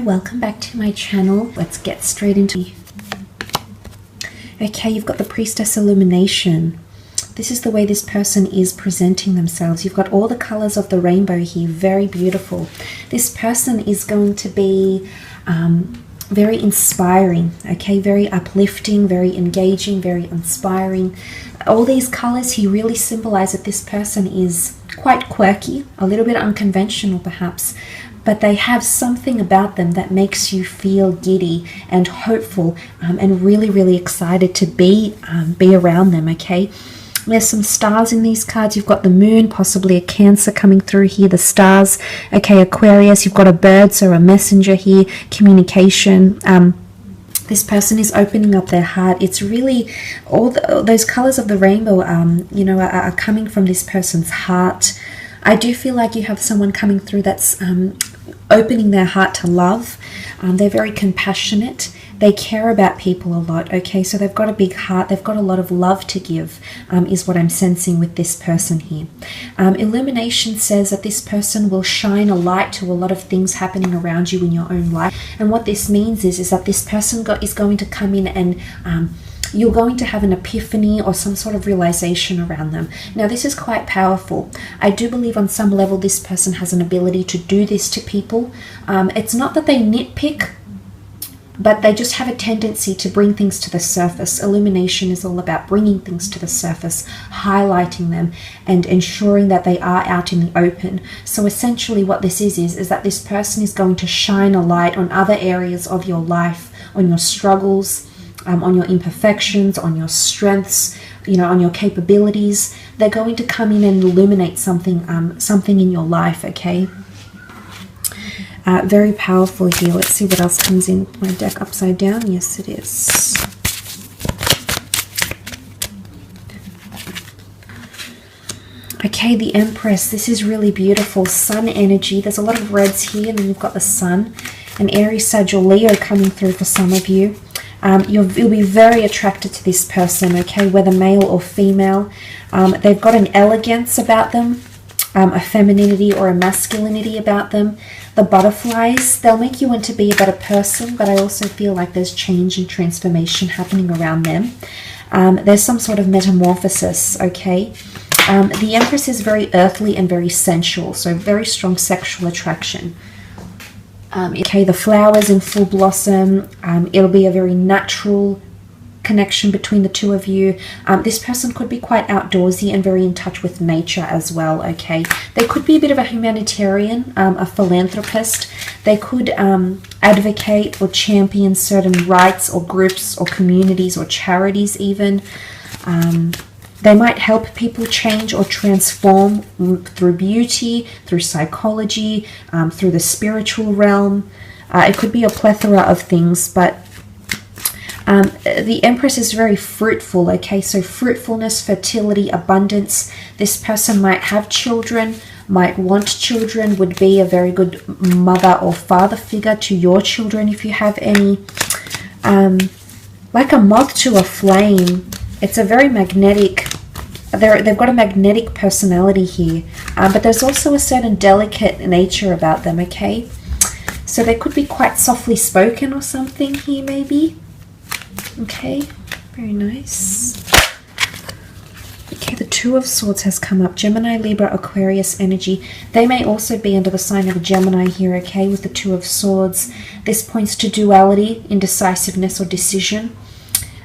welcome back to my channel. Let's get straight into it. Okay, you've got the Priestess Illumination. This is the way this person is presenting themselves. You've got all the colors of the rainbow here, very beautiful. This person is going to be very inspiring, okay, very uplifting, very engaging, very inspiring. All these colors here really symbolize that this person is quite quirky, a little bit unconventional perhaps, but they have something about them that makes you feel giddy and hopeful and really excited to be around them, okay? There's some stars in these cards. You've got the moon, possibly a Cancer coming through here, the stars, okay, Aquarius. You've got a bird, so a messenger here, communication. This person is opening up their heart. It's really all those colors of the rainbow, are coming from this person's heart. I do feel like you have someone coming through that's opening their heart to love. They're very compassionate. They care about people a lot, okay? So they've got a big heart. They've got a lot of love to give, is what I'm sensing with this person here. Illumination says that this person will shine a light to a lot of things happening around you in your own life. And what this means is that this person is going to come in and you're going to have an epiphany or some sort of realization around them. Now, this is quite powerful. I do believe on some level this person has an ability to do this to people. It's not that they nitpick, but they just have a tendency to bring things to the surface. Illumination is all about bringing things to the surface, highlighting them, and ensuring that they are out in the open. So essentially what this is that this person is going to shine a light on other areas of your life, on your struggles, on your imperfections, on your strengths, on your capabilities. They're going to come in and illuminate something in your life, okay? Very powerful here. Let's see what else comes in my deck upside down. Yes, it is. Okay, the Empress. This is really beautiful. Sun energy. There's a lot of reds here, and then you've got the Sun. An Aries, Sag, or Leo coming through for some of you. You'll be very attracted to this person, okay, whether male or female. They've got an elegance about them, a femininity or a masculinity about them. The butterflies, they'll make you want to be a better person, but I also feel like there's change and transformation happening around them. There's some sort of metamorphosis, okay? The Empress is very earthly and very sensual, so very strong sexual attraction. Okay, the flowers in full blossom. It'll be a very natural connection between the two of you. This person could be quite outdoorsy and very in touch with nature as well, okay? They could be a bit of a humanitarian, a philanthropist. They could advocate or champion certain rights or groups or communities or charities even. They might help people change or transform through beauty, through psychology, through the spiritual realm. It could be a plethora of things, but the Empress is very fruitful, okay? So fruitfulness, fertility, abundance. This person might have children, might want children, would be a very good mother or father figure to your children if you have any. Like a moth to a flame. It's a very magnetic, they've got a magnetic personality here, but there's also a certain delicate nature about them, okay? So they could be quite softly spoken or something here maybe. Okay, very nice. Okay, the Two of Swords has come up. Gemini, Libra, Aquarius energy. They may also be under the sign of Gemini here, okay, with the Two of Swords. This points to duality, indecisiveness, or decision.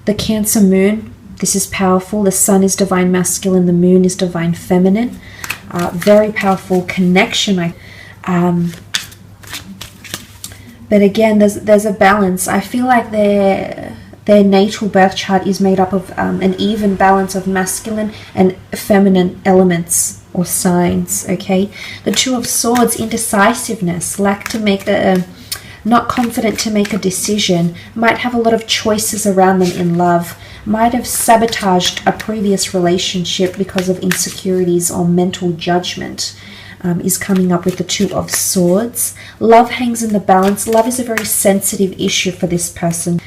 The Cancer moon. This is powerful. The Sun is divine masculine. The moon is divine feminine. Very powerful connection. But again, there's a balance. I feel like their natal birth chart is made up of an even balance of masculine and feminine elements or signs, okay? The Two of Swords, indecisiveness, lack to make not confident to make a decision, might have a lot of choices around them in love, might have sabotaged a previous relationship because of insecurities or mental judgment, is coming up with the Two of Swords. Love hangs in the balance. Love is a very sensitive issue for this person.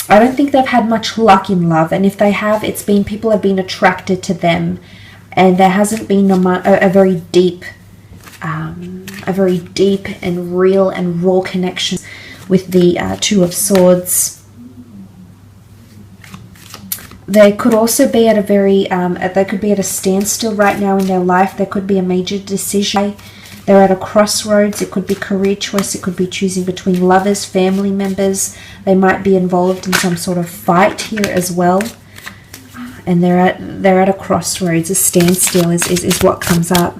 I don't think they've had much luck in love, and if they have, it's been people have been attracted to them, and there hasn't been a very deep a very deep and real and raw connection with the Two of Swords. They could also be at a very, they could be at a standstill right now in their life. There could be a major decision. They're at a crossroads. It could be career choice. It could be choosing between lovers, family members. They might be involved in some sort of fight here as well. And they're at a crossroads. A standstill is what comes up.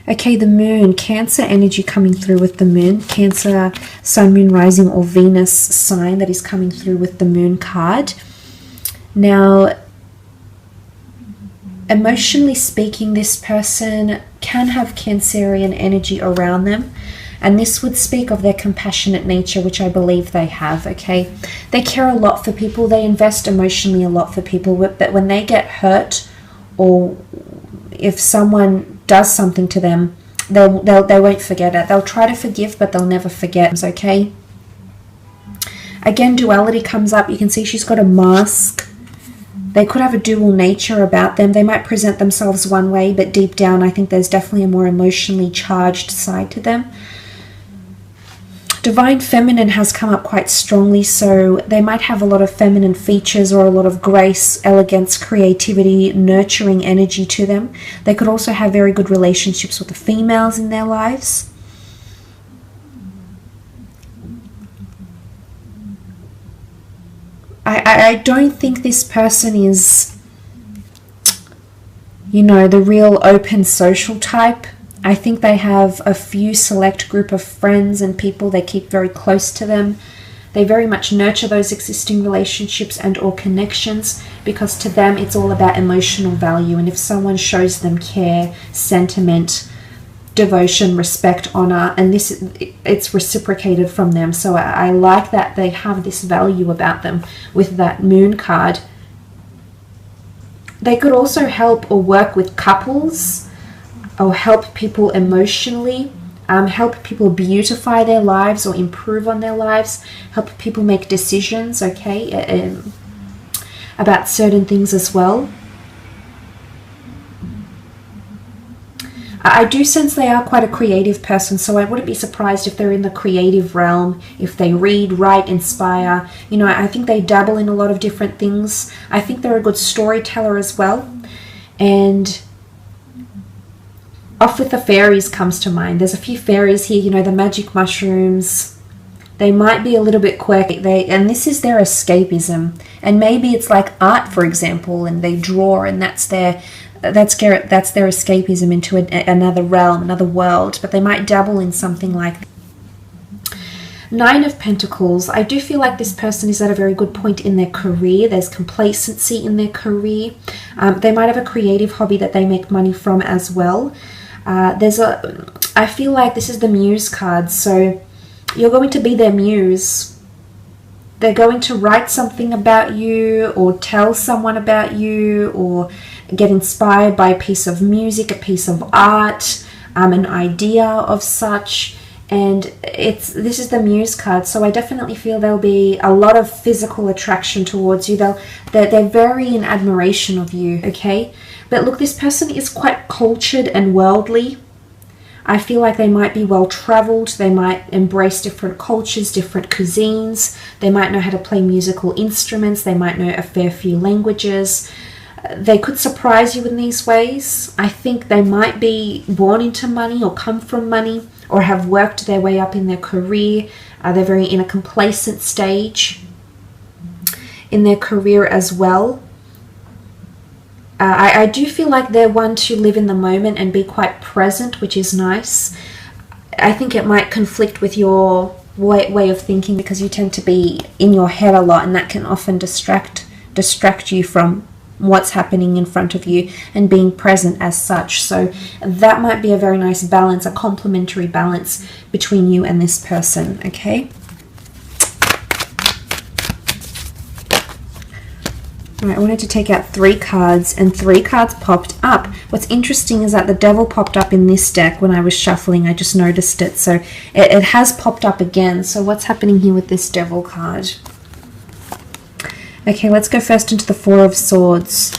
Okay, the moon, Cancer energy coming through with the moon. Cancer, sun, moon, rising, or Venus sign that is coming through with the moon card. Now, emotionally speaking, this person can have Cancerian energy around them. And this would speak of their compassionate nature, which I believe they have, okay? They care a lot for people. They invest emotionally a lot for people. But when they get hurt, or if someone does something to them, they won't forget it. They'll try to forgive, but they'll never forget, okay? Again, duality comes up. You can see she's got a mask. They could have a dual nature about them. They might present themselves one way, but deep down, I think there's definitely a more emotionally charged side to them. Divine Feminine has come up quite strongly, so they might have a lot of feminine features or a lot of grace, elegance, creativity, nurturing energy to them. They could also have very good relationships with the females in their lives. I don't think this person is, you know, the real open social type. I think they have a few select group of friends and people they keep very close to them. They very much nurture those existing relationships and or connections, because to them it's all about emotional value. And if someone shows them care, sentiment, devotion, respect, honor, and it's reciprocated from them. So I like that they have this value about them with that moon card. They could also help or work with couples, or help people emotionally, help people beautify their lives or improve on their lives, help people make decisions, okay, about certain things as well. I do sense they are quite a creative person, so I wouldn't be surprised if they're in the creative realm, if they read, write, inspire. You know, I think they dabble in a lot of different things. I think they're a good storyteller as well. And Off with the Fairies comes to mind. There's a few fairies here, you know, the magic mushrooms. They might be a little bit quirky, and this is their escapism. And maybe it's like art, for example, and they draw, and that's their escapism into another realm, another world. But they might dabble in something like that. Nine of Pentacles. I do feel like this person is at a very good point in their career. There's complacency in their career. They might have a creative hobby that they make money from as well. I feel like this is the Muse card, so you're going to be their muse. They're going to write something about you, or tell someone about you, or get inspired by a piece of music, a piece of art, an idea of such. And this is the Muse card, so I definitely feel there'll be a lot of physical attraction towards you. They're very in admiration of you, okay? But look, this person is quite cultured and worldly. I feel like they might be well-traveled. They might embrace different cultures, different cuisines. They might know how to play musical instruments. They might know a fair few languages. They could surprise you in these ways. I think they might be born into money or come from money, or have worked their way up in their career. They're very in a complacent stage in their career as well. I do feel like they're one to live in the moment and be quite present, which is nice. I think it might conflict with your way of thinking, because you tend to be in your head a lot, and that can often distract you from what's happening in front of you and being present as such. So that might be a very nice balance, a complementary balance between you and this person, okay? All right, I wanted to take out 3 cards, and 3 cards popped up. What's interesting is that the Devil popped up in this deck when I was shuffling. I just noticed it. So it has popped up again. So what's happening here with this Devil card? Okay, let's go first into the 4 of Swords.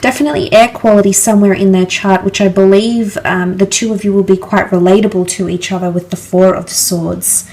definitely air quality somewhere in their chart, which I believe the two of you will be quite relatable to each other with the Four of Swords.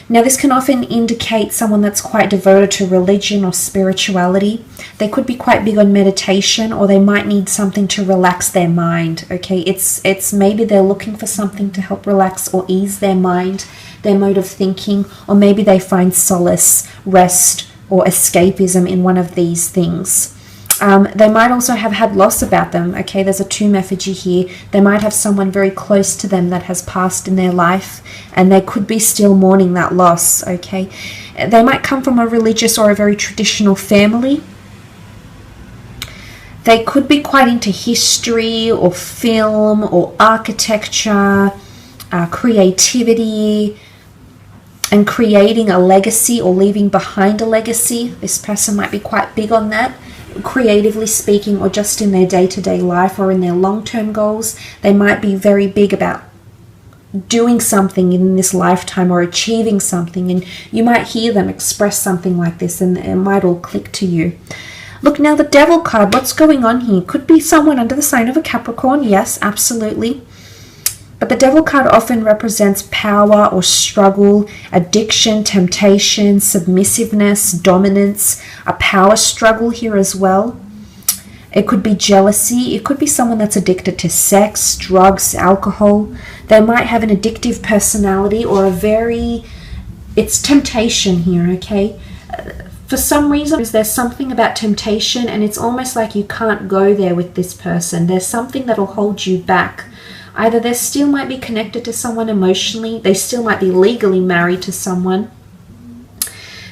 Now, this can often indicate someone that's quite devoted to religion or spirituality. They could be quite big on meditation, or they might need something to relax their mind, okay? It's maybe they're looking for something to help relax or ease their mind, their mode of thinking, or maybe they find solace, rest, or escapism in one of these things. They might also have had loss about them, okay? There's a tomb effigy here. They might have someone very close to them that has passed in their life, and they could be still mourning that loss, okay? They might come from a religious or a very traditional family. They could be quite into history or film or architecture, creativity, and creating a legacy or leaving behind a legacy. This person might be quite big on that, creatively speaking, or just in their day-to-day life or in their long-term goals. They might be very big about doing something in this lifetime or achieving something, and you might hear them express something like this and it might all click to you. Look, now the Devil card, what's going on here? Could be someone under the sign of a Capricorn, yes, absolutely. But the Devil card often represents power or struggle, addiction, temptation, submissiveness, dominance, a power struggle here as well. It could be jealousy. It could be someone that's addicted to sex, drugs, alcohol. They might have an addictive personality or it's temptation here, okay? For some reason, there's something about temptation, and it's almost like you can't go there with this person. There's something that'll hold you back. Either they still might be connected to someone emotionally, they still might be legally married to someone,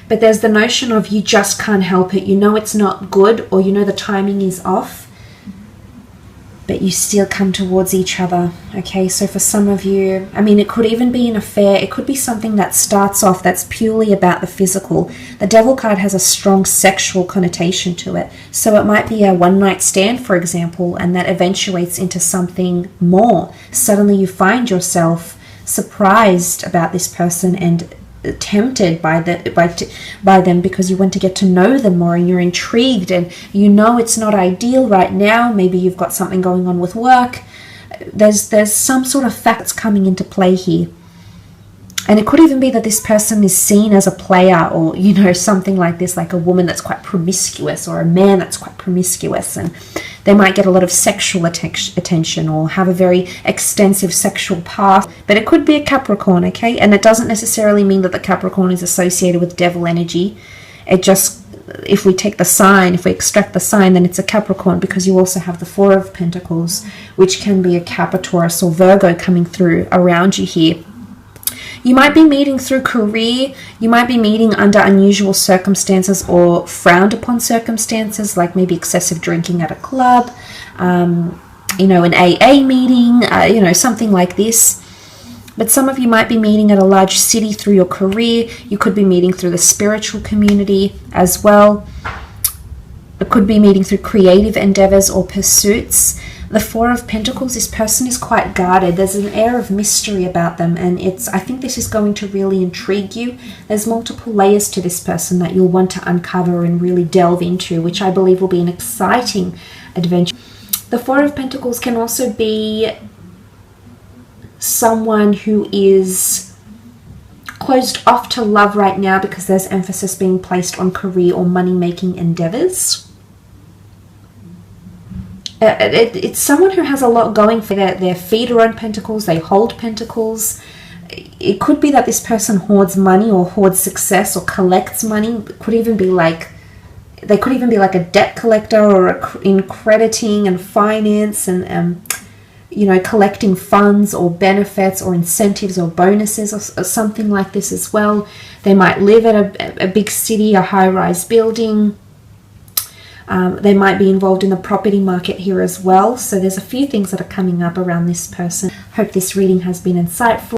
but there's the notion of you just can't help it. You know it's not good, or you know the timing is off, but you still come towards each other, okay? So for some of you, I mean, it could even be an affair. It could be something that starts off that's purely about the physical. The Devil card has a strong sexual connotation to it. So it might be a one-night stand, for example, and that eventuates into something more. Suddenly you find yourself surprised about this person and tempted by them because you want to get to know them more, and you're intrigued, and you know it's not ideal right now. Maybe you've got something going on with work. There's some sort of fact that's coming into play here. And it could even be that this person is seen as a player, or, you know, something like this, like a woman that's quite promiscuous or a man that's quite promiscuous, and they might get a lot of sexual attention or have a very extensive sexual past. But it could be a Capricorn, okay? And it doesn't necessarily mean that the Capricorn is associated with devil energy. It just, if we take the sign, if we extract the sign, then it's a Capricorn, because you also have the Four of Pentacles, which can be a Cap, Taurus, or Virgo coming through around you here. You might be meeting through career. You might be meeting under unusual circumstances or frowned upon circumstances, like maybe excessive drinking at a club, you know, an AA meeting, you know, something like this. But some of you might be meeting at a large city through your career. You could be meeting through the spiritual community as well. It could be meeting through creative endeavors or pursuits. The Four of Pentacles, this person is quite guarded. There's an air of mystery about them, and I think this is going to really intrigue you. There's multiple layers to this person that you'll want to uncover and really delve into, which I believe will be an exciting adventure. The Four of Pentacles can also be someone who is closed off to love right now because there's emphasis being placed on career or money-making endeavors. It's someone who has a lot going for their feet are on pentacles, they hold pentacles. It could be that this person hoards money or hoards success or collects money. It could even be like, they could even be like a debt collector or in crediting and finance and you know, collecting funds or benefits or incentives or bonuses or something like this as well. They might live at a big city, a high-rise building. They might be involved in the property market here as well. So there's a few things that are coming up around this person. Hope this reading has been insightful.